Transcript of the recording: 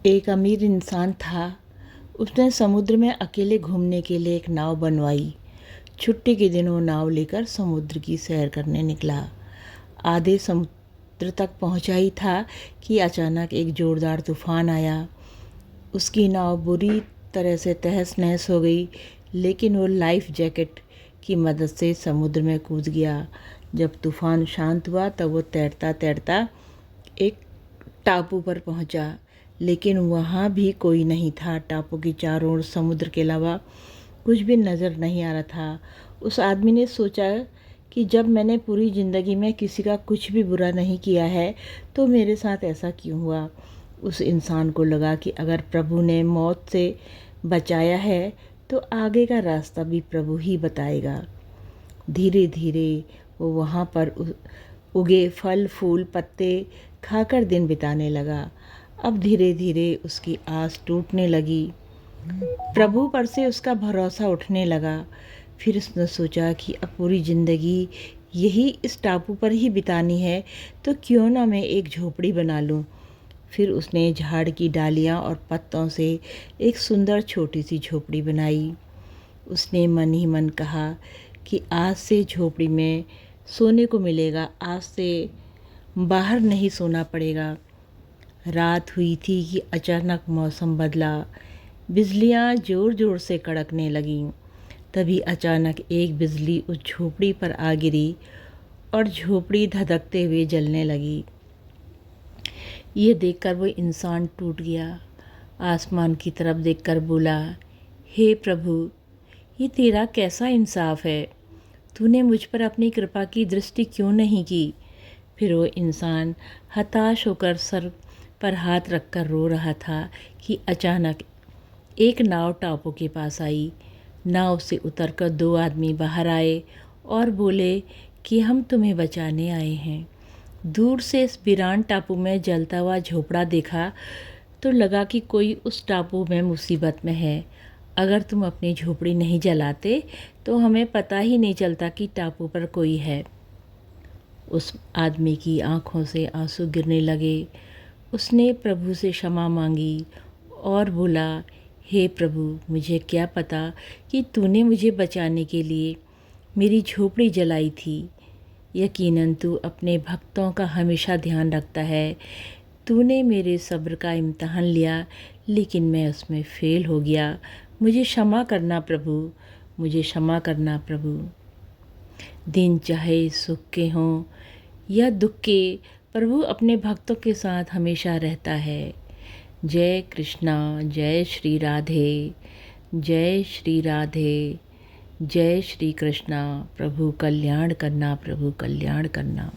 एक अमीर इंसान था। उसने समुद्र में अकेले घूमने के लिए एक नाव बनवाई। छुट्टी के दिन वो नाव लेकर समुद्र की सैर करने निकला। आधे समुद्र तक पहुंचा ही था कि अचानक एक जोरदार तूफान आया। उसकी नाव बुरी तरह से तहस नहस हो गई, लेकिन वो लाइफ जैकेट की मदद से समुद्र में कूद गया। जब तूफान शांत हुआ तब वो तैरता तैरता एक टापू पर पहुंचा, लेकिन वहाँ भी कोई नहीं था। टापू के चारों ओर समुद्र के अलावा कुछ भी नज़र नहीं आ रहा था। उस आदमी ने सोचा कि जब मैंने पूरी ज़िंदगी में किसी का कुछ भी बुरा नहीं किया है तो मेरे साथ ऐसा क्यों हुआ। उस इंसान को लगा कि अगर प्रभु ने मौत से बचाया है तो आगे का रास्ता भी प्रभु ही बताएगा। धीरे धीरे वो वहाँ पर उगे फल फूल पत्ते खाकर दिन बिताने लगा। अब धीरे धीरे उसकी आस टूटने लगी, प्रभु पर से उसका भरोसा उठने लगा। फिर उसने सोचा कि अब पूरी ज़िंदगी यही इस टापू पर ही बितानी है तो क्यों ना मैं एक झोपड़ी बना लूँ। फिर उसने झाड़ की डालियाँ और पत्तों से एक सुंदर छोटी सी झोपड़ी बनाई। उसने मन ही मन कहा कि आज से झोपड़ी में सोने को मिलेगा, आज से बाहर नहीं सोना पड़ेगा। रात हुई थी कि अचानक मौसम बदला। बिजलियाँ ज़ोर ज़ोर से कड़कने लगीं। तभी अचानक एक बिजली उस झोपड़ी पर आ गिरी और झोपड़ी धधकते हुए जलने लगी। ये देखकर वो इंसान टूट गया। आसमान की तरफ देखकर बोला, हे प्रभु, ये तेरा कैसा इंसाफ है। तूने मुझ पर अपनी कृपा की दृष्टि क्यों नहीं की। फिर वो इंसान हताश होकर सर पर हाथ रखकर रो रहा था कि अचानक एक नाव टापू के पास आई। नाव से उतरकर दो आदमी बाहर आए और बोले कि हम तुम्हें बचाने आए हैं। दूर से इस वीरान टापू में जलता हुआ झोपड़ा देखा तो लगा कि कोई उस टापू में मुसीबत में है। अगर तुम अपनी झोपड़ी नहीं जलाते तो हमें पता ही नहीं चलता कि टापू पर कोई है। उस आदमी की आंखों से आंसू गिरने लगे। उसने प्रभु से क्षमा मांगी और बोला, हे प्रभु, मुझे क्या पता कि तूने मुझे बचाने के लिए मेरी झोपड़ी जलाई थी। यकीनन तू अपने भक्तों का हमेशा ध्यान रखता है। तूने मेरे सब्र का इम्तहान लिया, लेकिन मैं उसमें फ़ेल हो गया। मुझे क्षमा करना प्रभु, मुझे क्षमा करना प्रभु। दिन चाहे सुख के हों या दुख के, प्रभु अपने भक्तों के साथ हमेशा रहता है। जय कृष्णा, जय श्री राधे, जय श्री राधे, जय श्री कृष्णा। प्रभु कल्याण करना, प्रभु कल्याण करना।